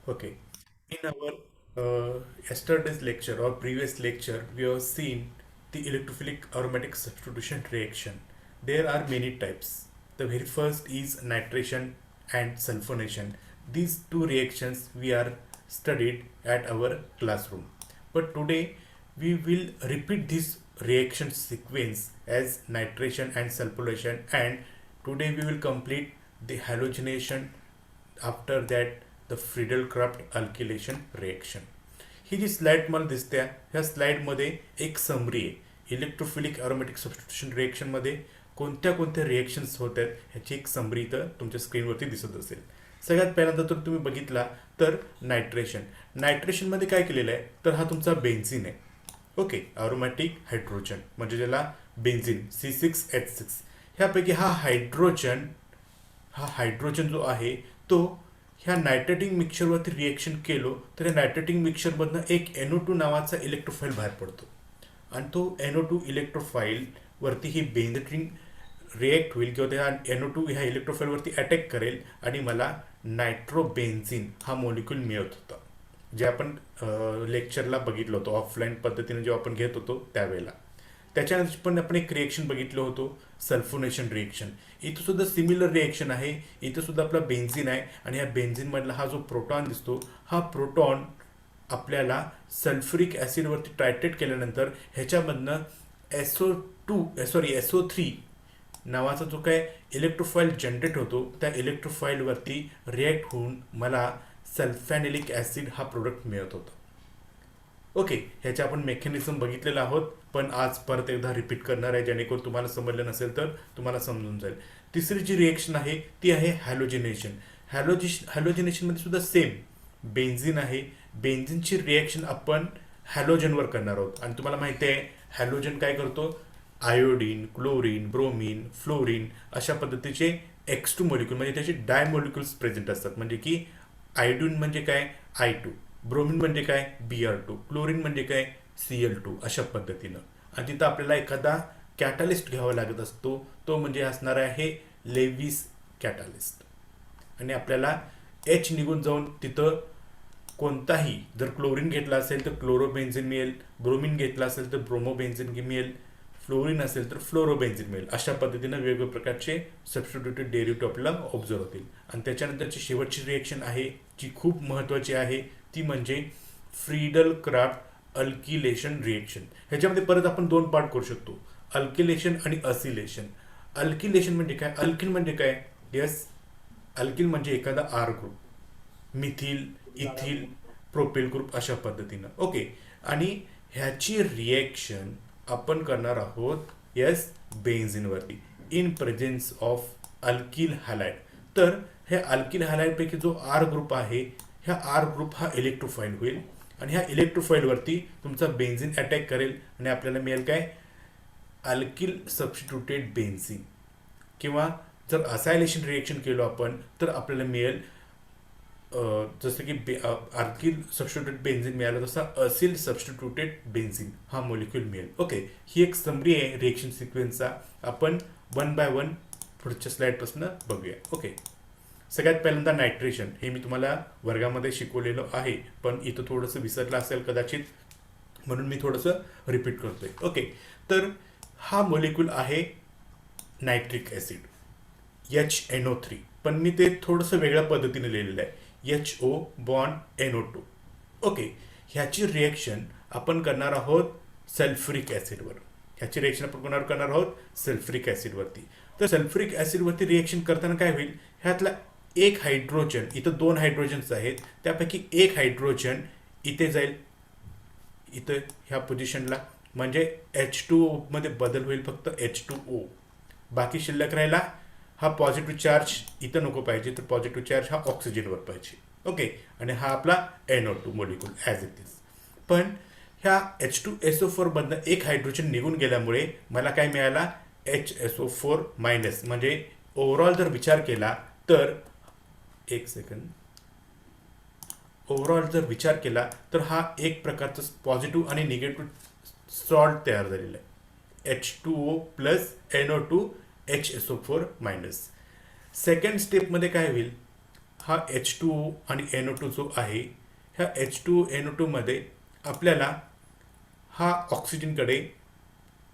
Okay. In our yesterday's lecture or previous lecture, we have seen the electrophilic aromatic substitution reaction. There are many types. The very first is nitration and sulfonation. These two reactions we are studied at our classroom. But today we will repeat this reaction sequence as nitration and sulfonation, and today we will complete the halogenation, after that the Friedel-Crafts alkylation reaction. ही जी slide मला दिसते ह्या स्लाइडमध्ये एक summary आहे. Electrophilic aromatic substitution रिएक्शनमध्ये कोणत्या कोणत्या रिएक्शन्स होत आहेत ह्याची एक समरी इथं तुमच्या स्क्रीनवरती दिसत असेल. सगळ्यात पहिल्यांदा तर तुम्ही बघितला तर नायट्रेशन. नायट्रेशनमध्ये काय केलेलं आहे तर हा तुमचा बेन्झिन आहे. ओके, अरोमॅटिक हायड्रोजन म्हणजे ज्याला बेन्झिन C6H6. ह्यापैकी हा हायड्रोजन जो आहे तो ह्या नायट्रेटिंग मिक्सरवरती रिएक्शन केलो तर या नायट्रेटिंग मिक्सरमधनं एक NO2 नावाचा इलेक्ट्रोफाईल बाहेर पडतो आणि तो NO2 इलेक्ट्रोफाईल वरती ही बेंझिन रिएक्ट होईल किंवा त्या NO2 ह्या इलेक्ट्रोफाईलवरती अटॅक करेल आणि मला नायट्रोबेन्झिन हा मॉलिक्यूल मिळत होता, जे आपण लेक्चरला बघितलं होतं ऑफलाईन पद्धतीने जेव्हा आपण घेत होतो त्यावेळेला. त्याच्यानंतर पण आपण एक रिएक्शन बघितलं होतं, सल्फोनेशन रिएक्शन. इथं सुद्धा सिमिलर रिएक्शन आहे. इथं सुद्धा आपला बेन्झिन आहे आणि ह्या बेन्झिनमधला हा जो प्रोटॉन दिसतो हा प्रोटॉन आपल्याला सल्फ्युरिक ॲसिडवरती ट्रायट्रेट केल्यानंतर ह्याच्यामधनं SO3 नावाचा जो काय इलेक्ट्रोफाईल जनरेट होतो त्या इलेक्ट्रोफाईलवरती रिॲक्ट होऊन मला सल्फॅनिलिक ॲसिड हा प्रोडक्ट मिळत होता. ओके, ह्याचे आपण मेकॅनिझम बघितलेलं आहोत, पण आज परत एकदा रिपीट करणार आहे जेणेकरून तुम्हाला समजलं नसेल तर तुम्हाला समजून जाईल. तिसरी जी रिएक्शन आहे ती आहे हॅलोजिनेशन. हॅलोजिनेशनमध्ये सुद्धा सेम बेन्झिन आहे. बेन्झिनची रिएक्शन आपण हॅलोजनवर करणार आहोत आणि तुम्हाला माहिती आहे हॅलोजन काय करतो, आयोडीन, क्लोरीन, ब्रोमीन, फ्लोरीन अशा पद्धतीचे X2 मॉलिक्यूल म्हणजे त्याचे डाय मॉलिक्युल्स प्रेझेंट असतात. म्हणजे की आयोडीन म्हणजे काय I2, ब्रोमीन म्हणजे काय Br2, क्लोरीन म्हणजे काय Cl2 अशा पद्धतीनं. आणि तिथं आपल्याला एखादा कॅटालिस्ट घ्यावा लागत असतो, तो म्हणजे असणार आहे लेविस कॅटालिस्ट. आणि आपल्याला H निघून जाऊन तिथं कोणताही जर क्लोरीन घेतला असेल तर क्लोरोबेन्झिन मिळेल, ब्रोमीन घेतला असेल तर ब्रोमोबेन्झिन मिळेल, फ्लोरीन असेल तर फ्लोरोबेन्झिन मिळेल. अशा पद्धतीनं वेगवेगळ्या प्रकारचे सबस्टिट्यूटेड डेरिव्हेटिव्ह आपल्याला ऑब्झर्व होतील. आणि त्याच्यानंतरची शेवटची रिएक्शन आहे जी खूप महत्त्वाची आहे, ती म्हणजे फ्रीडल क्राफ्ट अल्किलेशन रिएक्शन. ह्याच्यामध्ये परत आपण दोन पार्ट करू शकतो, अल्किलेशन आणि असिलेशन. अल्किलेशन म्हणजे काय, अल्किल म्हणजे काय, यस, अल्किल म्हणजे एखादा R group, methyl, ethyl, propyl group अशा पद्धतीनं. ओके, आणि ह्याची रिएक्शन आपण करणार आहोत यस बेन्झिनवरती in presence of alkyl halide. तर हे अल्किल हॅलाइडपैकी जो आर ग्रुप आहे ह्या आर ग्रुप हा इलेक्ट्रोफाईल होईल आणि ह्या इलेक्ट्रोफाईलवरती तुमचा बेन्झिन अटॅक करेल आणि आपल्याला मिळेल काय, अल्किल सबस्टिट्यूटेड बेन्झिन. किंवा जर असायलेशन रिएक्शन केलो आपण तर आपल्याला मिळेल जसं की आर्किल सबस्टिट्यूटेड बेन्झिन मिळालं तसं असिल सबस्टिट्यूटेड बेन्झिन हा मॉलिक्यूल मिळेल. ओके, ही एक समरी आहे रिएक्शन सिक्वेन्सचा. आपण वन बाय वन पुढच्या स्लाइडपासून बघूया. ओके, सगळ्यात पहिल्यांदा नायट्रेशन हे मी तुम्हाला वर्गामध्ये शिकवलेलं आहे, पण इथं थोडंसं विसरलं असेल कदाचित, म्हणून मी थोडंसं रिपीट करतोय. ओके, तर हा मॉलिक्यूल आहे नायट्रिक ॲसिड HNO3, पण मी ते थोडंसं वेगळ्या पद्धतीने लिहिलेलं आहे, HO बॉन्ड NO2. ओके, ह्याची रिएक्शन आपण करणार आहोत सल्फ्युरिक ॲसिडवर. ह्याची रिएक्शन आपण करणार आहोत सल्फ्युरिक ॲसिडवरती. तर सल्फ्युरिक ॲसिडवरती रिएक्शन करताना काय होईल, ह्यातला एक हायड्रोजन, इथं दोन हायड्रोजन्स आहेत, त्यापैकी एक हायड्रोजन इथे जाईल, इथं ह्या पोझिशनला, म्हणजे H2O मध्ये बदल होईल फक्त H2O. बाकी शिल्लक राहिला हा पॉझिटिव्ह चार्ज इथं नको पाहिजे, तर पॉझिटिव्ह चार्ज हा ऑक्सिजनवर पाहिजे. ओके, आणि हा आपला NO2 molecule as it is. पण ह्या H2SO4 मधनं एक हायड्रोजन निघून गेल्यामुळे मला काय मिळाला, HSO4 मायनस. म्हणजे ओव्हरऑल जर विचार केला तर एक सेकंड, ओव्हरऑल जर विचार केला तर हा एक प्रकारचा पॉझिटिव्ह आणि निगेटिव्ह सॉल्ट तयार झालेला आहे, H2O plus NO2 HSO4 minus. Second स्टेपमध्ये काय होईल, हा H2O आणि NO2 जो आहे, ह्या H2O NO2 मध्ये आपल्याला हा ऑक्सिजनकडे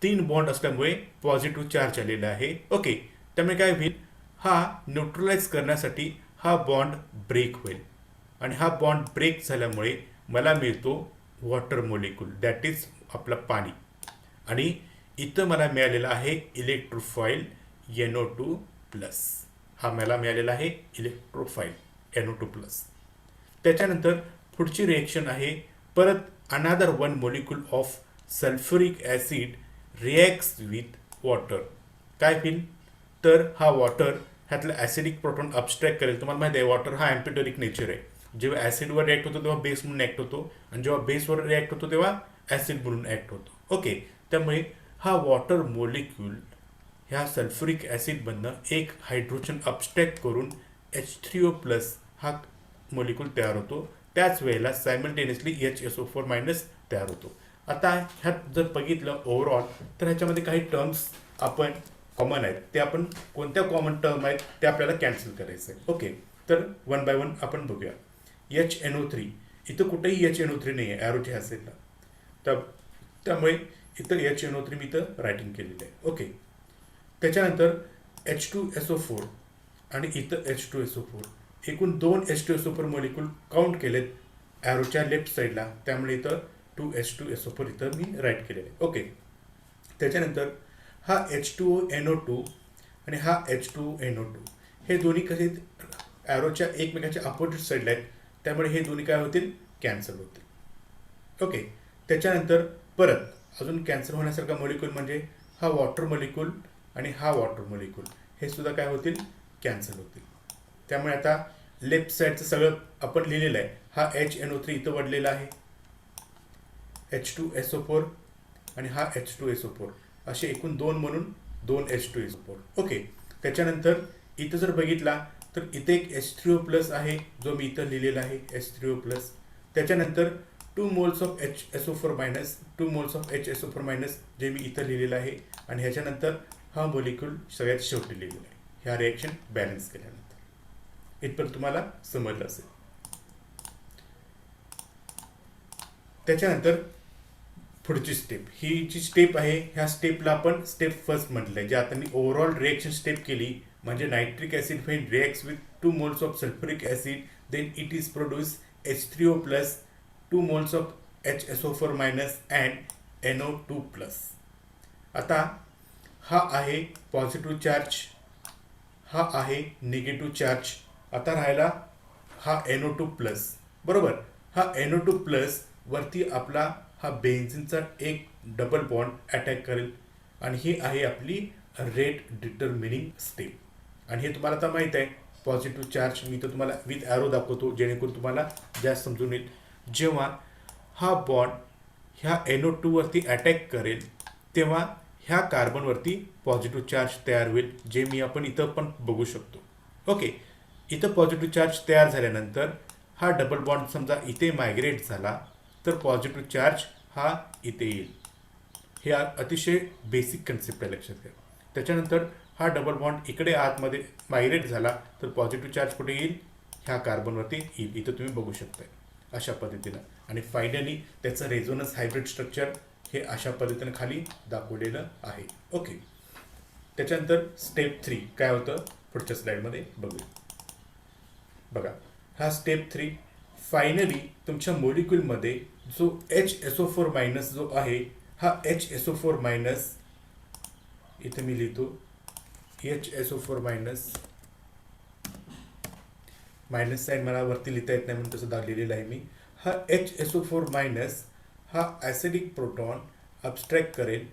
3 बॉन्ड असल्यामुळे पॉझिटिव्ह चार्ज आलेला आहे. ओके, त्यामुळे काय होईल, हा न्यूट्रलाइज करण्यासाठी हा बॉन्ड ब्रेक होईल आणि हा बॉन्ड ब्रेक झाल्यामुळे मला मिळतो वॉटर मोलिक्यूल, दॅट इज आपलं पाणी. आणि इथं मला मिळालेला आहे इलेक्ट्रोफाईल NO2 प्लस. हा मला मिळालेला आहे इलेक्ट्रोफाईल NO2 प्लस. त्याच्यानंतर पुढची रिएक्शन आहे, परत another one molecule of sulphuric acid reacts with water. काय होईल, तर हा वॉटर ह्यातलं ॲसिडिक प्रोटॉन अबस्ट्रॅक्ट करेल. तुम्हाला माहिती आहे वॉटर हा ॲम्पिटोरिक नेचर आहे. जेव्हा ॲसिडवर रिॲक्ट होतो तेव्हा बेस म्हणून ॲक्ट होतो, आणि जेव्हा बेसवर रिॲक्ट होतो तेव्हा ॲसिड म्हणून ॲक्ट होतो. ओके, त्यामुळे हा वॉटर मोलिक्यूल ह्या सल्फ्युरिक ॲसिडमधनं एक हायड्रोजन अबस्ट्रॅक्ट करून H3O प्लस हा मोलिक्यूल तयार होतो. त्याच वेळेला सायमल्टेनियसली HSO4 मायनस तयार होतो. आता ह्यात जर बघितलं ओव्हरऑल, तर ह्याच्यामध्ये काही टर्म्स आपण कॉमन आहेत. ते आपण कोणत्या कॉमन टर्म आहेत ते आपल्याला कॅन्सल करायचं आहे. ओके, तर वन बाय वन आपण बघूया. HNO3, इथं कुठेही HNO3 नाही आहे ॲरोच्या ह्या साईडला, तर त्यामुळे इथं HNO3 मी इथं रायटिंग केलेलं आहे. ओके, त्याच्यानंतर H2SO4 आणि इथं H2SO4, एकूण 2 H2SO4 मॉलिक्यूल काउंट केलेत ॲरोच्या लेफ्ट साईडला, त्यामुळे इथं 2H2SO4 इथं मी राईट केलेलं आहे. ओके, त्याच्यानंतर हा H2NO2 आणि हा H2NO2 हे दोन्ही कसे ॲरोच्या एकमेकाच्या अपोजिट साईडला आहेत, त्यामुळे हे दोन्ही काय होतील, कॅन्सल होतील. ओके, त्याच्यानंतर परत अजून कॅन्सल होण्यासारखा मॉलिक्यूल म्हणजे हा वॉटर मॉलिक्यूल आणि हा वॉटर मॉलिक्यूल, हे सुद्धा काय होतील, कॅन्सल होतील. त्यामुळे आता लेफ्ट साईडचं सगळं आपण लिहिलेलं आहे. हा HNO3 इथं वडलेला आहे, H2SO4 आणि हा H2SO4, असे एकूण 2 म्हणून 2 H2SO4. ओके, त्याच्यानंतर इथं जर बघितला तर इथे एक H3O प्लस आहे जो मी इथं लिहिलेला आहे, H3O प्लस. त्याच्यानंतर 2 moles of HSO4 minus, 2 moles of HSO4 minus जे मी इथं लिहिलेलं आहे, आणि ह्याच्यानंतर हा मोलिक्यूल सगळ्यात शेवटी लिहिलेला आहे. ह्या रिएक्शन बॅलन्स केल्यानंतर इथपर्यंत तुम्हाला समजलं असेल. त्याच्यानंतर पुढची स्टेप, ही जी स्टेप आहे ह्या स्टेपला आपण स्टेप फर्स्ट म्हटलं आहे. जे आता मी ओव्हरऑल रिएक्शन स्टेप केली, म्हणजे nitric acid when reacts with 2 moles of sulphuric acid, then it is produce H3O plus, 2 moles of HSO4 minus and NO2 plus. आता हा आहे पॉझिटिव्ह चार्ज, हा आहे निगेटिव्ह चार्ज. आता राहिला हा NO2 प्लस, बरोबर. हा NO2 प्लस वरती आपला हा बेन्झिनचा एक डबल बॉन्ड अटॅक करेल, आणि ही आहे आपली रेट डिटर्मिनिंग स्टेप. आणि हे तुम्हाला आता माहीत आहे, पॉझिटिव्ह चार्ज मी तर तुम्हाला विथ ॲरो दाखवतो जेणेकरून तुम्हाला जास्त समजून येईल. जेव्हा हा बॉन्ड ह्या NO2 वरती अटॅक करेल तेव्हा ह्या कार्बनवरती पॉझिटिव्ह चार्ज तयार होईल, जे मी आपण इथं पण बघू शकतो. ओके, इथं पॉझिटिव्ह चार्ज तयार झाल्यानंतर हा डबल बॉन्ड समजा इथे मायग्रेट झाला तर पॉझिटिव्ह चार्ज हा इथे येईल. हे अतिशय बेसिक कन्सेप्ट आहे, लक्षात घ्या. त्याच्यानंतर हा डबल बॉन्ड इकडे आतमध्ये मायग्रेट झाला तर पॉझिटिव्ह चार्ज कुठे येईल, ह्या कार्बनवरती येईल. इथं तुम्ही बघू शकताय अशा पद्धतीनं. आणि फायनली त्याचं रेझोनन्स हायब्रिड स्ट्रक्चर हे अशा पद्धतीनं खाली दाखवलेलं आहे. ओके, त्याच्यानंतर स्टेप 3 काय होतं पुढच्या स्लाईडमध्ये बघूया. बघा, हा स्टेप 3 फायनली तुमच्या मोलिक्यूलमध्ये जो HSO4 मायनस जो आहे, हा HSO4 मायनस इथे मी लिहितो HSO4 मायनस, मायनस साईन मला वरती लिहिता येत नाही म्हणून तसं दाखवलेलं आहे मी. हा HSO4 मायनस हा ॲसिडिक प्रोटॉन अबस्ट्रॅक्ट करेल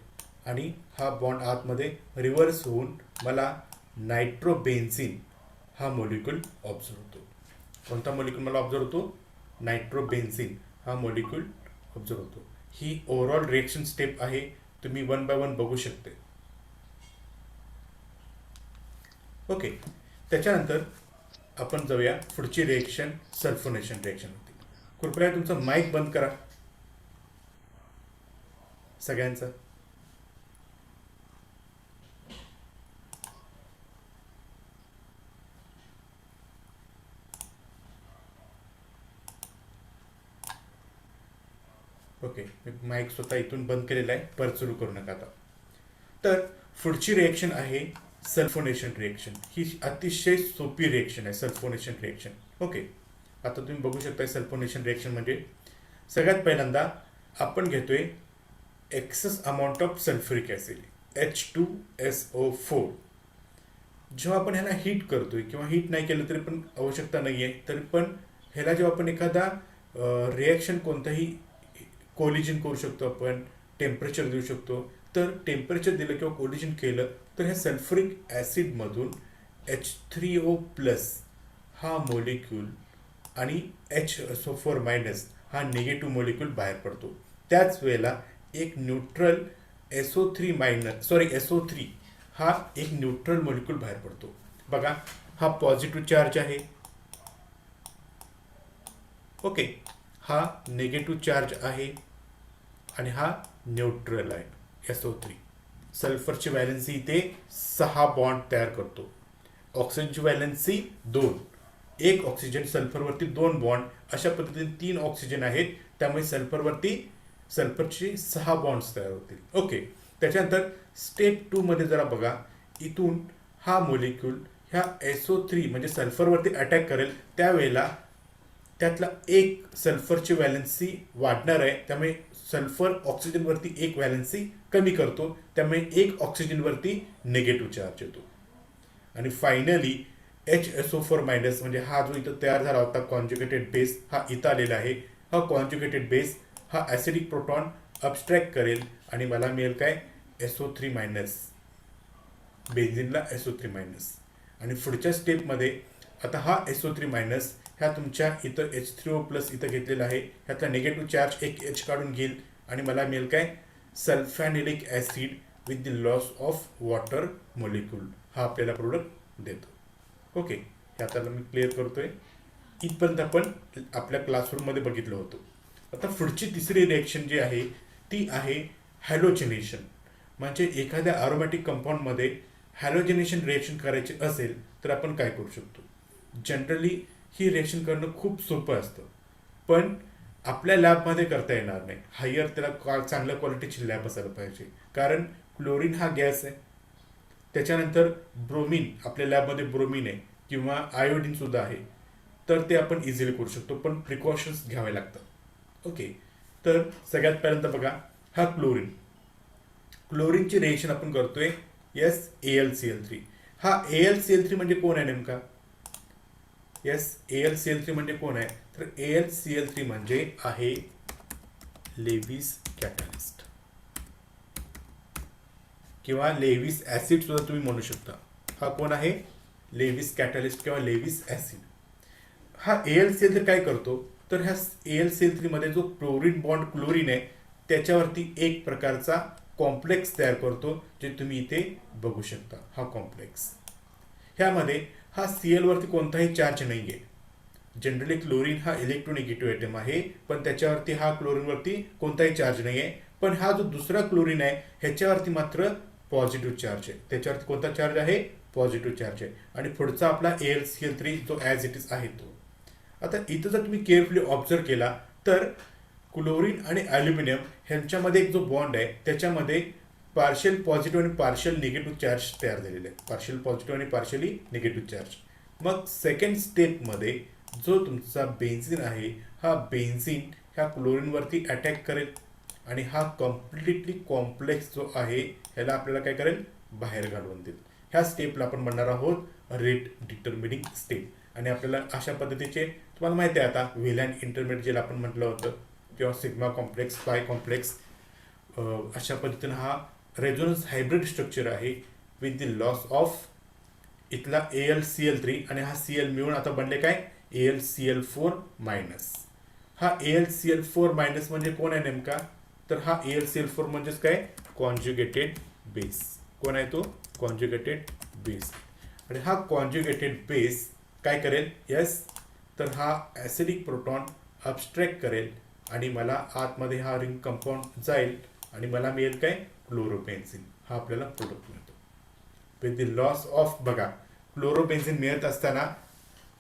आणि हा बॉन्ड आतमध्ये रिव्हर्स होऊन मला नायट्रोबेन्झिन हा मोलिक्यूल ऑब्झर्व होतो. कोणता मोलिक्यूल मला ऑब्झर्व होतो, नायट्रोबेन्झिन हा मोलिक्यूल ऑब्झर्व होतो. ही ओव्हरऑल रिएक्शन स्टेप आहे, तुम्ही वन बाय वन बघू शकते. ओके, त्याच्यानंतर आपण जाऊया पुढची रिएक्शन, सल्फोनेशन रिएक्शन होती. कृपया तुमचा माईक बंद करा सगळ्यांचा. ओके, मी माईक स्वतः इथून बंद केलेला आहे, परत सुरू करू नका आता. तर पुढची रिएक्शन आहे सल्फोनेशन रिएक्शन. ही अतिशय सोपी रिएक्शन आहे सल्फोनेशन रिएक्शन. ओके, आता तुम्ही बघू शकता सल्फोनेशन रिएक्शन म्हणजे सगळ्यात पहिल्यांदा आपण घेतोय excess amount of sulphuric acid H2SO4. जेव्हा आपण ह्याला हीट करतोय किंवा हीट नाही केलं तरी पण आवश्यकता नाही आहे, तरी पण ह्याला जेव्हा आपण एखादा रिॲक्शन कोणताही कोलिजन करू शकतो, आपण टेम्परेचर देऊ शकतो. तर टेम्परेचर दिलं किंवा कोलिजन केलं तर ह्या सल्फ्युरिक ॲसिडमधून H3O+ हा मोलिक्यूल आणि HSO4- हा निगेटिव्ह मोलिक्यूल बाहेर पडतो. त्याच वेळेला एक न्यूट्रल SO3 हा एक न्यूट्रल मोलिक्यूल बाहेर पडतो. बघा, हा पॉझिटिव्ह चार्ज आहे. ओके, हा निगेटिव्ह चार्ज आहे आणि हा न्यूट्रल आहे SO3. सल्फरची व्हॅलेन्सी इथे 6 बॉन्ड तयार करतो. ऑक्सिजनची व्हॅलेन्सी 2, एक ऑक्सिजन, सल्फरवरती 2 बॉन्ड, अशा पद्धतीने 3 ऑक्सिजन आहेत. त्यामुळे सल्फरची 6 बॉन्ड्स तयार होतील. ओके, त्याच्यानंतर स्टेप 2 मध्ये जरा बघा, इथून हा मोलिक्यूल ह्या SO3 म्हणजे सल्फरवरती अटॅक करेल. त्यावेळेला त्यातला एक सल्फरची व्हॅलेन्सी वाढणार आहे, त्यामुळे सल्फर ऑक्सिजनवरती एक व्हॅलेन्सी कमी करतो, त्यामुळे एक ऑक्सिजनवरती निगेटिव्ह चार्ज येतो. आणि फायनली HSO4- म्हणजे हा जो इथं तयार झाला होता कॉन्ज्युगेटेड बेस, हा इथं आलेला आहे. हा कॉन्ज्युगेटेड बेस हा ॲसिडिक प्रोटॉन अबस्ट्रॅक्ट करेल आणि मला मिळेल काय, SO3-. बेन्झिनला SO3-. आणि पुढच्या स्टेपमध्ये आता हा SO3- ह्या तुमच्या इथं H3O+ इथं घेतलेला आहे, ह्यातला निगेटिव्ह चार्ज एक H काढून घेईल आणि मला मिळेल काय, sulphanilic acid with the loss of water molecule. हा आपल्याला प्रोडक्ट देतो. ओके, हे आता मी क्लिअर करतोय. इथपर्यंत आपण आपल्या क्लासरूममध्ये बघितलं होतं. आता पुढची तिसरी रिएक्शन जी आहे ती आहे हॅलोजिनेशन. म्हणजे एखाद्या अरोमॅटिक कंपाऊंडमध्ये हॅलोजिनेशन रिएक्शन करायची असेल तर आपण काय करू शकतो. जनरली ही रिएक्शन करणं खूप सोपं असतं, पण आपल्या लॅबमध्ये करता येणार नाही. हायर त्याला चांगल्या क्वालिटीची लॅब असायला पाहिजे, कारण क्लोरीन हा गॅस आहे. त्याच्यानंतर ब्रोमीन, आपल्या लॅबमध्ये ब्रोमीन आहे किंवा आयोडीन सुद्धा आहे, तर ते आपण इझिली करू शकतो, पण प्रिकॉशन्स घ्यावे लागतात. ओके, तर सगळ्यात पहिल्यांदा बघा, हा क्लोरीनची रिएक्शन आपण करतोय AlCl3. हा AlCl3 म्हणजे कोण आहे नेमका, AlCl3 म्हणजे कोण आहे, तर AlCl3 म्हणजे आहे लेविस कॅटलिस्ट किंवा लेविस ॲसिड सुद्धा तुम्ही म्हणू शकता. हा कोण आहे, लेविस कॅटलिस्ट किंवा लेविस ॲसिड. हा AlCl3 काय करतो, तर ह्या AlCl3 मध्ये जो क्लोरीन बॉन्ड क्लोरीन आहे त्याच्यावरती एक प्रकारचा कॉम्प्लेक्स तयार करतो, जे तुम्ही इथे बघू शकता. हा कॉम्प्लेक्स, ह्यामध्ये हा Cl वरती कोणताही चार्ज नाही आहे. जनरली क्लोरीन हा इलेक्ट्रोनिगेटिव्ह आयटम आहे, पण त्याच्यावरती हा क्लोरीनवरती कोणताही चार्ज नाही आहे. पण हा जो दुसरा क्लोरीन आहे ह्याच्यावरती मात्र पॉझिटिव्ह चार्ज आहे. त्याच्यावरती कोणता चार्ज आहे, पॉझिटिव्ह चार्ज आहे. आणि पुढचा आपला AlCl3 जो ॲज इट इज आहे तो. आता इथं जर तुम्ही केअरफुली ऑब्झर्व केला तर क्लोरीन आणि ॲल्युमिनियम ह्यांच्यामध्ये एक जो बॉन्ड आहे त्याच्यामध्ये पार्शियल पॉझिटिव्ह आणि पार्शियल निगेटिव्ह चार्ज तयार झालेले आहे. पार्शियल पॉझिटिव्ह आणि पार्शियली निगेटिव्ह चार्ज. मग सेकंड स्टेपमध्ये जो तुमचा बेन्झिन आहे, हा बेन्झिन ह्या क्लोरीनवरती अटॅक करेल आणि हा कम्प्लिटली कॉम्प्लेक्स जो आहे ह्याला आपल्याला काय करेल, बाहेर घालवून देईल. ह्या स्टेपला आपण म्हणणार आहोत रेट डिटर्मिनिंग स्टेप. आणि आपल्याला अशा पद्धतीचे, तुम्हाला माहिती आहे आता व्हेलॅन्ट इंटरमिडिएट जे आपण म्हटलं होतं, किंवा सिग्मा कॉम्प्लेक्स, पाय कॉम्प्लेक्स, अशा पद्धतीनं हा रेझोनन्स हायब्रिड स्ट्रक्चर आहे विथ द लॉस ऑफ इथला AlCl3 आणि हा Cl मिळून आता बनले काय, AlCl4-. हा AlCl4- म्हणजे कोण आहे नेमका, तर हा AlCl4 म्हणजेच काय, कॉन्ज्युगेटेड बेस. कोण आहे तो, कॉन्ज्युगेटेड बेस. आणि हा कॉन्ज्युगेटेड बेस काय करेल, तर हा ॲसिडिक प्रोटॉन अबस्ट्रॅक्ट करेल आणि मला आतमध्ये हा रिंग कंपाऊंड जाईल आणि मला मिळेल काय, क्लोरोबेन्झिन. हा आपल्याला प्रोडक्ट मिळतो विथ द लॉस ऑफ. बघा, क्लोरोबेन्झिन मिळत असताना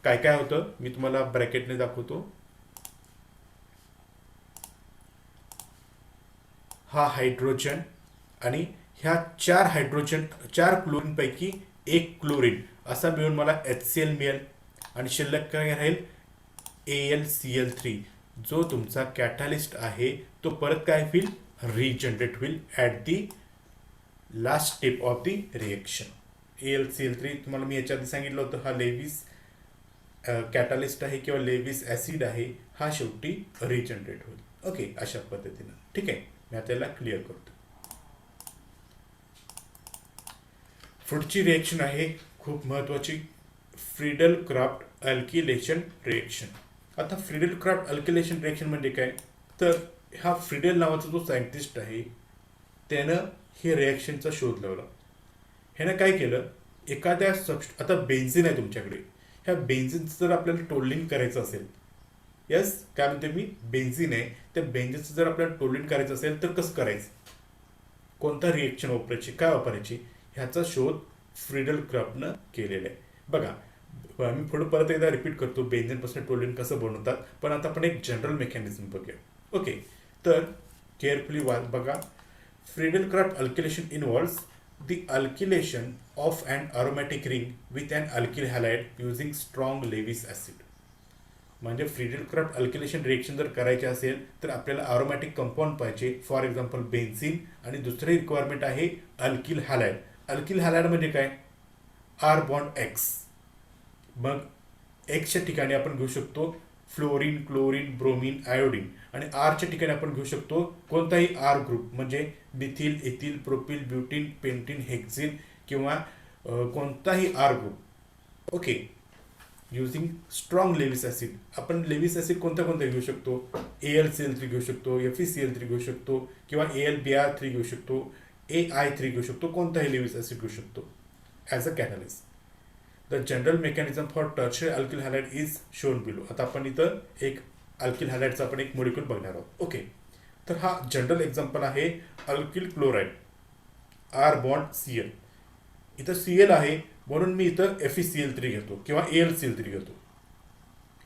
काय काय होतं मी तुम्हाला ब्रॅकेटने दाखवतो. हा हायड्रोजन आणि ह्या 4 क्लोरीनपैकी एक क्लोरीन असा मिळून मला HCl मिळेल आणि शिल्लक काय राहील AlCl3 जो तुमचा कॅटॅलिस्ट आहे तो परत काय होईल रिजनरेट होईल at the last step of the reaction. AlCl3 तुम्हाला मी याच्या आधी सांगितलं होतं हा लेविस कॅटॅलिस्ट आहे किंवा लेविस ॲसिड आहे हा शेवटी रिजनरेट होईल. ओके अशा पद्धतीनं ठीक आहे मी आता याला क्लिअर करतो. पुढची रिएक्शन आहे खूप महत्त्वाची फ्रीडल क्राफ्ट अल्किलेशन रिएक्शन. आता फ्रीडल क्राफ्ट अल्किलेशन रिएक्शन म्हणजे काय तर हा फ्रीडल नावाचा जो सायंटिस्ट आहे त्यानं हे रिएक्शनचा शोध लावला. ह्यानं काय केलं एखाद्या आता बेन्झिन आहे तुमच्याकडे ह्या बेन्झिनचं जर आपल्याला टोलिंग करायचं असेल यस काय म्हणते मी बेन्झिन आहे त्या बेन्झिनचं जर आपल्याला टोलिंग करायचं असेल तर कसं करायचं कोणता रिएक्शन वापरायची काय वापरायची ह्याचा शोध फ्रीडल क्राफ्टनं केलेला आहे. बघा मी पुढे परत एकदा रिपीट करतो बेन्झिनपासून टोलिन कसं बनवतात पण आता आपण एक जनरल मेकॅनिझम बघूया. ओके तर केअरफुली बघा Friedel Crafts alkylation involves the alkylation of an aromatic ring with an alkyl halide using strong Lewis acid. म्हणजे फ्रीडल क्राफ्ट अल्किलेशन रिएक्शन जर करायचे असेल तर आपल्याला अरोमॅटिक कंपाऊंड पाहिजे फॉर एक्झाम्पल बेन्झिन आणि दुसरी रिक्वायरमेंट आहे अल्किल हॅलाइड. अल्किल हॅलाइड म्हणजे काय R बॉन्ड X. मग एक्सच्या ठिकाणी आपण घेऊ शकतो फ्लोरीन क्लोरीन ब्रोमीन आयोडीन आणि आरच्या ठिकाणी आपण घेऊ शकतो कोणताही R ग्रुप म्हणजे methyl ethyl propyl butene pentene hexene किंवा कोणताही R group. Okay using strong Lewis acid. आपण लेविस ॲसिड कोणत्या घेऊ शकतो AlCl3 घेऊ शकतो FeCl3 घेऊ शकतो किंवा AlBr3 घेऊ शकतो AI3 घेऊ शकतो कोणताही लेविस ॲसिड घेऊ शकतो as a catalyst. The general mechanism for tertiary alkyl halide is shown below. आता आपण इथं एक अल्किल हॅलाइडचा आपण एक मॉलिक्यूल बघणार आहोत. ओके तर हा जनरल एक्झाम्पल आहे alkyl chloride R bond Cl. इथं Cl आहे म्हणून मी इथं FeCl3 घेतो किंवा AlCl3 घेतो.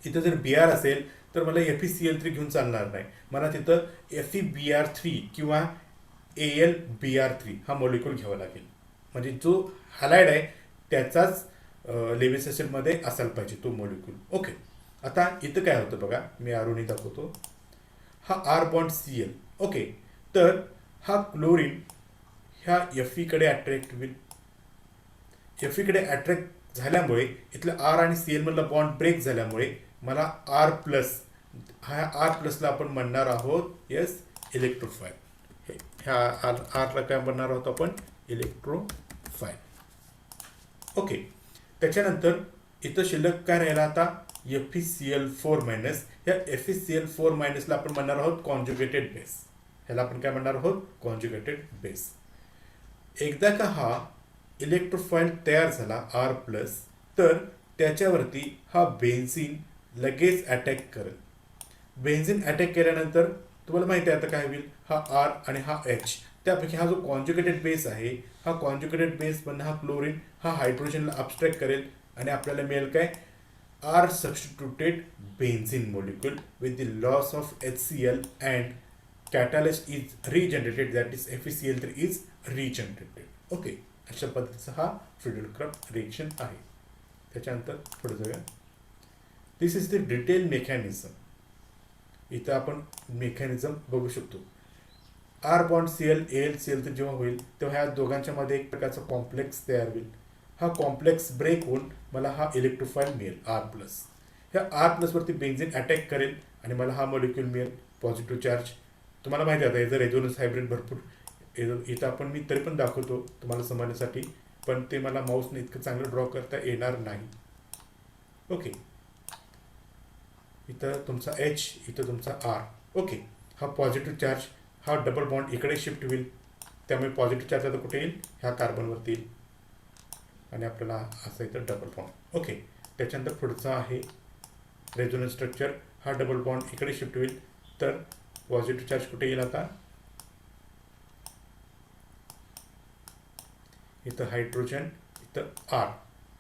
इथं जर Br असेल तर मला FeCl3 घेऊन चालणार नाही मला तिथं FeBr3 किंवा AlBr3 हा मॉलिक्यूल घ्यावा लागेल. म्हणजे जो हॅलाइड आहे त्याचाच लेविस ॲसिडमध्ये असायला पाहिजे तो मॉलिक्यूल. ओके आता इथं काय होतं बघा मी आरोनी दाखवतो हा R बॉन्ड Cl. ओके तर हा क्लोरीन ह्या Feकडे अट्रॅक्ट होईल. Feकडे अट्रॅक्ट झाल्यामुळे इथलं R आणि Cl मधला बॉन्ड ब्रेक झाल्यामुळे मला R प्लस ह्या R प्लसला आपण म्हणणार आहोत यस इलेक्ट्रोफाईल. ह्या आरला काय म्हणणार आहोत आपण इलेक्ट्रोफाईल. ओके त्याच्यानंतर इथं शिल्लक काय राहिला आता FeCl4 मायनस. या FeCl4 मायनसला आपण म्हणणार आहोत कॉन्ज्युगेटेड बेस. ह्याला आपण काय म्हणणार आहोत कॉन्ज्युगेटेड बेस. एकदा का हा इलेक्ट्रोफाईल तयार झाला R प्लस तर त्याच्यावरती हा बेन्झिन लगेच अटॅक करेल. बेन्झिन अटॅक केल्यानंतर तुम्हाला माहिती आहे आता काय होईल हा R आणि हा H त्यापैकी हा जो कॉन्ज्युगेटेड बेस आहे हा कॉन्ज्युगेटेड बेस मधून हा क्लोरीन हा हायड्रोजनला अबस्ट्रॅक्ट करेल आणि आपल्याला मिळेल काय R substituted benzene molecule with the loss of HCl and catalyst is regenerated that is FeCl3 is regenerated. Okay अशा पद्धतीचा हा फ्रीडल क्राफ्ट रिएक्शन आहे. त्याच्यानंतर पुढे जाऊया. दिस इज द डिटेल मेकॅनिझम. इथं आपण मेकॅनिझम बघू शकतो. R बॉन्ड Cl AlCl3 जेव्हा होईल तेव्हा ह्या दोघांच्या मध्ये एक प्रकारचा कॉम्प्लेक्स तयार होईल. हा कॉम्प्लेक्स ब्रेक होऊन मला हा इलेक्ट्रोफाईल मिळेल R प्लस. ह्या R प्लसवरती बेन्झिन अटॅक करेल आणि मला हा मॉलिक्यूल मिळेल पॉझिटिव्ह चार्ज. तुम्हाला माहिती आहे आता याचं रेझोनन्स हायब्रिड भरपूर इथं आपण मी तरी पण दाखवतो तुम्हाला समजण्यासाठी पण ते मला माऊसने इतकं चांगलं ड्रॉ करता येणार नाही. ओके इथं तुमचा H इथं तुमचा R. ओके हा पॉझिटिव्ह चार्ज हा डबल बॉन्ड इकडे शिफ्ट होईल त्यामुळे पॉझिटिव्ह चार्ज आता कुठे येईल ह्या कार्बनवरती येईल आणि आपल्याला असं इथं डबल बॉन्ड. ओके त्याच्यानंतर पुढचा आहे रेझोनन्स स्ट्रक्चर. हा डबल बॉन्ड इकडे शिफ्ट होईल तर पॉझिटिव्ह चार्ज कुठे येईल आता इथं हायड्रोजन इथं R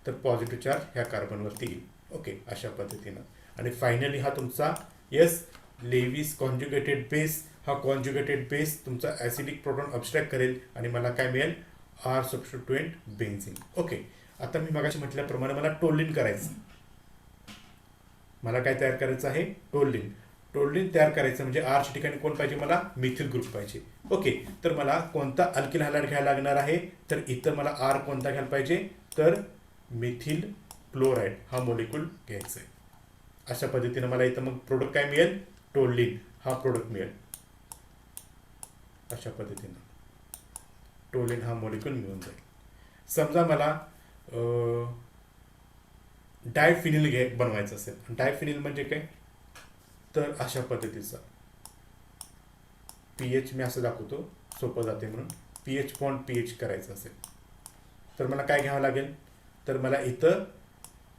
तर पॉझिटिव्ह चार्ज ह्या कार्बनवरती येईल. ओके अशा पद्धतीनं आणि फायनली हा तुमचा यस लेविस कॉन्ज्युगेटेड बेस, हा कॉन्ज्युगेटेड बेस तुमचा ॲसिडिक प्रोटॉन अब्स्ट्रॅक्ट करेल आणि मला काय मिळेल, आर सबस्टिट्युएंट बेन्झिन. ओके, आता मी मगाशी म्हटल्याप्रमाणे मला टोलिन करायचं. मला काय तयार करायचं आहे, टोलिन. टोलिन तयार करायचं म्हणजे आरच्या ठिकाणी कोण पाहिजे, मला मिथिल ग्रुप पाहिजे. ओके, तर मला कोणता अल्किल हॅलाइड घ्यायला लागणार आहे, तर इथं मला आर कोणता घ्यायला पाहिजे, तर मिथिल क्लोराईड हा मोलिक्यूल घ्यायचा आहे. अशा पद्धतीने मला इथं मग प्रोडक्ट काय मिळेल, टोलिन हा प्रोडक्ट मिळेल. अशा पद्धतीनं टोलिन हा मोलिक्यूल मिळून जाईल. समजा मला डायफिनिल बनवायचं असेल. डायफिनिल म्हणजे काय, तर अशा पद्धतीचा पीएच मी असं दाखवतो सोपं जाते म्हणून. पीएच बॉन्ड पीएच करायचं असेल तर मला काय घ्यावं लागेल, तर मला इथं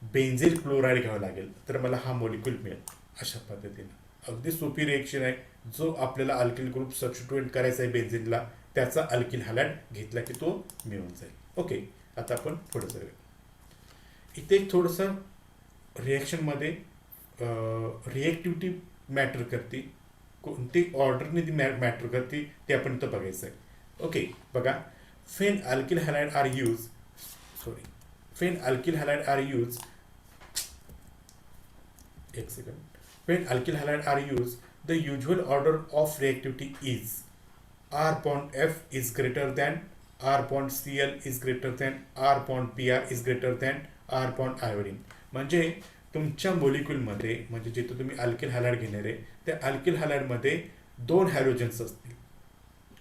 बेन्झिल क्लोराईड घ्यावं लागेल, तर मला हा मोलिक्यूल मिळेल. अशा पद्धतीनं अगदी सोपी रिएक्शन आहे. जो आपल्याला अल्किल ग्रुप सबस्टिट्यूट करायचा आहे बेन्झिनला, त्याचा अल्किल हॅलाइड घेतला की तो मिळून जाईल. ओके, आता आपण पुढे जाऊया. इथे थोडंसं रिएक्शनमध्ये रिएक्टिव्हिटी मॅटर करते, कोणती ऑर्डरने ती मॅटर करते ते आपण इथं बघायचं आहे. ओके, बघा, फेन अल्किल हॅलाइड आर यूज फेन अल्किल हॅलाइड आर यूज एक second. When alkyl halide are used, the usual order of reactivity is R bond F is greater than R bond Cl is greater than R bond Br is greater than R bond iodine. म्हणजे तुमच्या मोलिक्यूलमध्ये, म्हणजे जिथे तुम्ही alkyl halide घेणार आहे त्या alkyl हॅलाइडमध्ये 2 halogens असतील,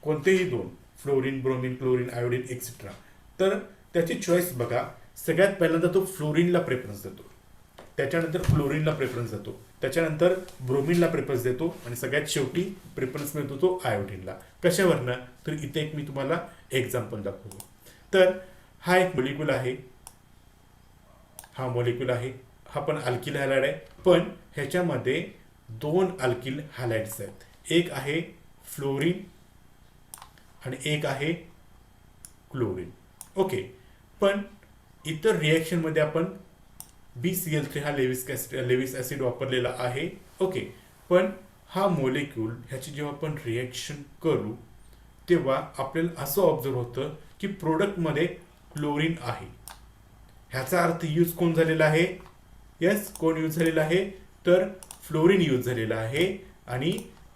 कोणतेही 2, fluorine, bromine, chlorine, iodine etcetera. तर त्याची चॉईस बघा. सगळ्यात पहिल्यांदा तो फ्लोरीनला प्रेफरन्स देतो, त्याच्यानंतर क्लोरीनला प्रेफरन्स देतो, त्याच्यानंतर ब्रोमीनला प्रेफरन्स देतो आणि सगळ्यात शेवटी प्रेफरन्स मिळतो तो आयोडीनला. कशावरनं, तर इथे एक मी तुम्हाला एक्झाम्पल दाखवतो. तर हा एक मोलिक्यूल आहे, हा मोलिक्यूल आहे, हा पण अल्किल हॅलाइड आहे, पण ह्याच्यामध्ये 2 अल्किल हॅलाइड्स आहेत. एक आहे फ्लोरीन आणि एक आहे क्लोरीन. ओके, पण इतर रिएक्शनमध्ये आपण BCl3 हा लेविस ॲसिड वापरलेला आहे. ओके, पण हा मोलिक्यूल ह्याची जेव्हा आपण रिएक्शन करू तेव्हा आपल्याला असं ऑब्झर्व होतं की प्रोडक्टमध्ये क्लोरीन आहे. ह्याचा अर्थ यूज कोण झालेला आहे, यस, कोण यूज झालेला आहे, तर फ्लोरीन यूज झालेला आहे आणि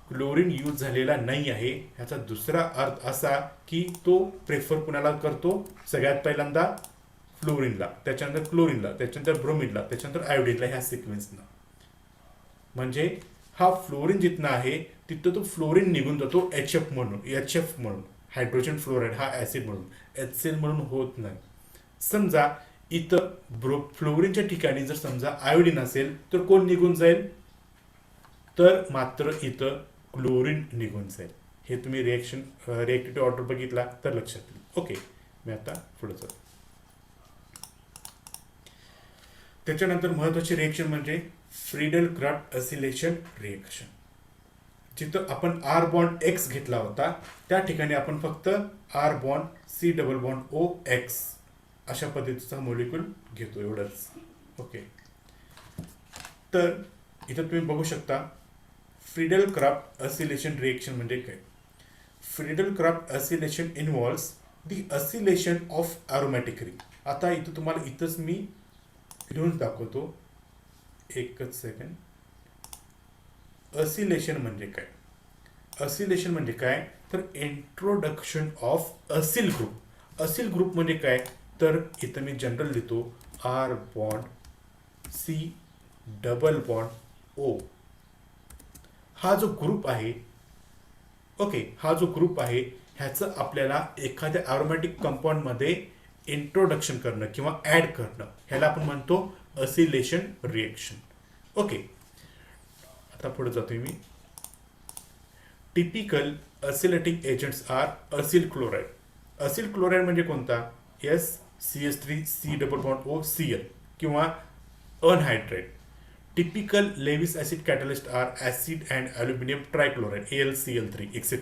क्लोरीन यूज झालेला नाही आहे. ह्याचा दुसरा अर्थ असा की तो प्रेफर कुणाला करतो, सगळ्यात पहिल्यांदा फ्लोरीनला, त्याच्यानंतर क्लोरीनला, त्याच्यानंतर ब्रोमीनला, त्याच्यानंतर आयोडीनला, ह्या सिक्वेन्सनं. म्हणजे हा फ्लोरीन जिथनं आहे तिथं तो फ्लोरीन निघून जातो HF म्हणून हायड्रोजन फ्लोराईड हा ॲसिड म्हणून, HCl म्हणून होत नाही. समजा इथं फ्लोरीनच्या ठिकाणी जर समजा आयोडीन असेल तर कोण निघून जाईल, तर मात्र इथं क्लोरीन निघून जाईल. हे तुम्ही रिएक्टिव्हिटी ऑर्डर बघितला तर लक्षात येईल. ओके, मी आता पुढे जातो. त्याच्यानंतर महत्त्वाची रिएक्शन म्हणजे फ्रीडल क्राफ्ट असिलेशन रिएक्शन. जिथं आपण आर बॉन्ड एक्स घेतला होता त्या ठिकाणी आपण फक्त आर बॉन्ड C++OX अशा पद्धतीचा मोलिक्यूल घेतो, एवढंच. ओके, तर इथं तुम्ही बघू शकता फ्रीडल क्राफ्ट असिलेशन रिएक्शन म्हणजे काय. Friedel Crafts acylation involves the acylation of aromatic ring. आता इथं तुम्हाला इथंच मी लिहून दाखवतो, एकच सेकंड. असिलेशन म्हणजे काय, असिलेशन म्हणजे काय, तर introduction of Aseel group. Aseel group म्हणजे काय, तर इथं मी जनरल लिहितो आर बॉन्ड C++O. हा जो ग्रुप आहे, ओके, हा जो ग्रुप आहे ह्याचं आपल्याला एखाद्या अरोमॅटिक कंपाऊंडमध्ये इंट्रोडक्शन करणं किंवा ॲड करणं, ह्याला आपण म्हणतो असिलेशन रिएक्शन. ओके, आता पुढे जातोय मी. Typical acylating agents are acyl chloride. Acyl chloride म्हणजे कोणता, CH3COCl किंवा anhydride. Typical Lewis acid catalyst are acid and aluminium trichloride AlCl3 etc.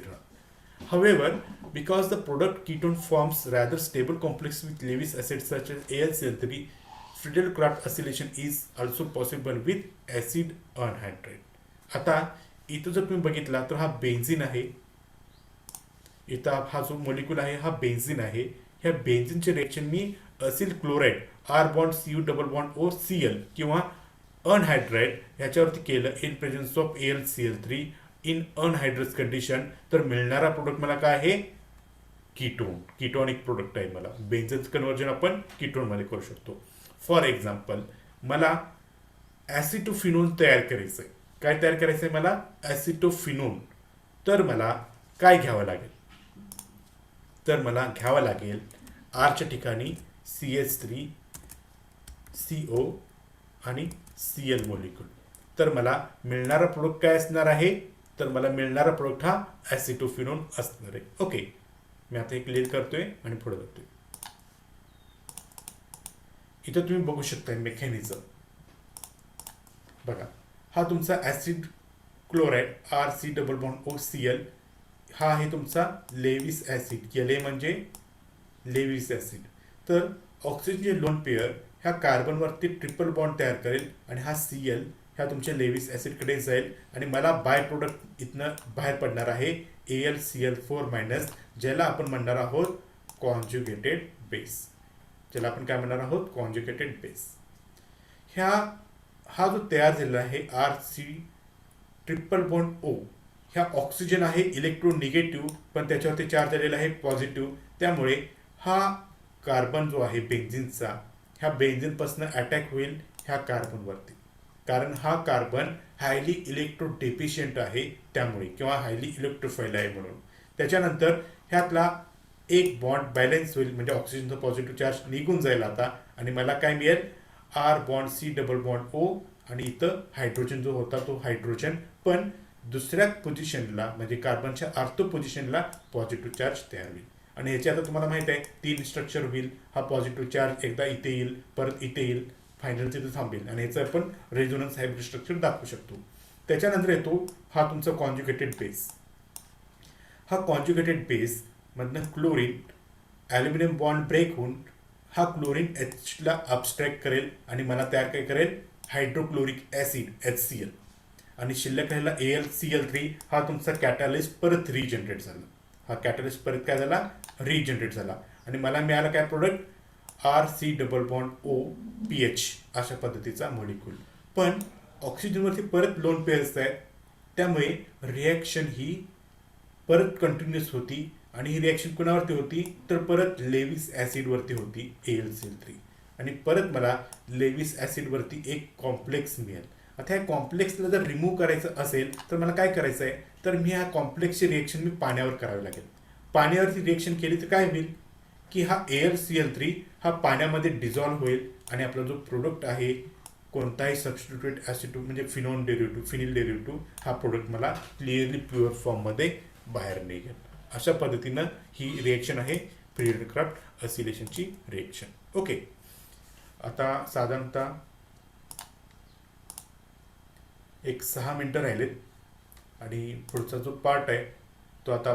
However, because the product ketone forms rather stable complex with Lewis acids such as AlCl3, Friedel-Crafts acylation is also possible with acid anhydride. आता इथं जर तुम्ही बघितला तर हा benzene आहे, इथं हा जो मॉलिक्यूल आहे हा बेन्झिन आहे. ह्या बेन्झिनचे रिएक्शन मी acyl chloride R bond C U double bond O C L किंवा अनहायड्राइड ह्याच्यावरती केलं in presence of AlCl3 in anhydrous condition, तर मिळणारा प्रोडक्ट मला काय आहे, कीटोन, कीटोनिक प्रोडक्ट आहे. मला बेन्झिनचं कन्व्हर्जन आपण कीटोनमध्ये करू शकतो. फॉर एक्झाम्पल मला ॲसिटोफिनोन तयार करायचं आहे. काय तयार करायचं आहे मला, ॲसिटोफिनोन. तर मला काय घ्यावं लागेल, तर मला घ्यावं लागेल आरच्या ठिकाणी CH3 CO आणि Cl मॉलिक्यूल. तर मला मिळणारा प्रोडक्ट काय असणार आहे, तर मला मिळणारा प्रोडक्ट हा ॲसिटोफिनोन असणार आहे. ओके, मी आता हे क्लिअर करतोय आणि पुढे जातोय. इथं तुम्ही बघू शकता मेकॅनिझम. बघा, हा तुमचा acid chloride RC double bond OCl, हा आहे तुमचा लेविस ॲसिड. LA म्हणजे लेविस ॲसिड. तर ऑक्सिजनचे लोन पेअर ह्या कार्बनवरती ट्रिपल बॉन्ड तयार करेल आणि हा Cl ह्या तुमच्या लेविस ॲसिडकडे जाईल आणि मला बाय प्रोडक्ट इथनं बाहेर पडणार आहे AlCl4 मायनस, ज्याला आपण म्हणणार आहोत कॉन्ज्युगेटेड बेस. ज्याला आपण काय म्हणणार आहोत, कॉन्ज्युगेटेड बेस. हा जो तयार झालेला आहे RC ट्रिपल बॉन्ड O, ह्या ऑक्सिजन आहे इलेक्ट्रोनिगेटिव्ह, पण त्याच्यावरती चार्ज झालेला आहे पॉझिटिव्ह. त्यामुळे हा कार्बन जो आहे बेन्झिनचा, ह्या बेन्झिनपासून अटॅक होईल ह्या कार्बनवरती, कारण हा कार्बन हायली इलेक्ट्रोडेफिशियंट आहे त्यामुळे, किंवा हायली इलेक्ट्रोफाईल आहे म्हणून. त्याच्यानंतर ह्यातला एक बॉन्ड बॅलन्स होईल, म्हणजे ऑक्सिजनचा पॉझिटिव्ह चार्ज निघून जाईल आता, आणि मला काय मिळेल, R bond C double bond O, आणि इथं हायड्रोजन जो होता तो हायड्रोजन, पण दुसऱ्या पोझिशनला म्हणजे कार्बनच्या आर्थो पोझिशनला पॉझिटिव्ह चार्ज तयार होईल. आणि ह्याचे आता तुम्हाला माहित आहे 3 स्ट्रक्चर होईल. हा पॉझिटिव्ह चार्ज एकदा इथे येईल, परत इथे येईल, फायनल तिथे थांबेल, आणि याचं आपण रेझोनन्स हायब्रिड स्ट्रक्चर दाखवू शकतो. त्याच्यानंतर येतो हा तुमचा कॉन्ज्युगेटेड बेस. हा कॉन्ज्युगेटेड बेस मधनं क्लोरीन ॲल्युमिनियम बॉन्ड ब्रेक होऊन हा क्लोरीन Hला अबस्ट्रॅक्ट करेल आणि मला तयार काय करेल, हायड्रोक्लोरिक ॲसिड HCl. आणि शिल्लक राहिला AlCl3, हा तुमचा कॅटॅलिस्ट परत रिजनरेट झाला. हा कॅटॅलिस्ट परत काय झाला, रिजनरेट झाला, आणि मला मिळाला काय product, RC double bond O PH अशा पद्धतीचा मॉलिक्यूल. पण ऑक्सिजनवरती परत लोन पेअर्स आहेत, त्यामुळे रिॲक्शन ही परत कंटिन्युअस होती. आणि ही रिॲक्शन कुणावरती होती, तर परत लेविस ॲसिडवरती होती AlCl3, आणि परत मला लेविस ॲसिडवरती एक कॉम्प्लेक्स मिळेल. आता ह्या कॉम्प्लेक्सला जर रिमूव्ह करायचं असेल तर मला काय करायचं आहे, तर मी ह्या कॉम्प्लेक्सची रिएक्शन मी पाण्यावर करावी लागेल. पाण्यावरती रिएक्शन केली तर काय होईल, की हा AlCl3 हा पाण्यामध्ये डिझॉल्व्ह होईल, आणि आपला जो प्रोडक्ट आहे कोणताही सबस्टिट्यूटेड ॲसिड म्हणजे फिनॉल डेरिव्हेटिव्ह, फिनिल डेरिव्हेटिव्ह, हा प्रोडक्ट मला क्लिअरली प्युअर फॉर्ममध्ये बाहेर निघेल. अशा पद्धतीनं ही रिएक्शन आहे फ्रीडक्राफ्ट असिलेशनची रिएक्शन. ओके, आता साधारणतः एक 6 मिनटं राहिलेत, आणि पुढचा जो पार्ट आहे तो आता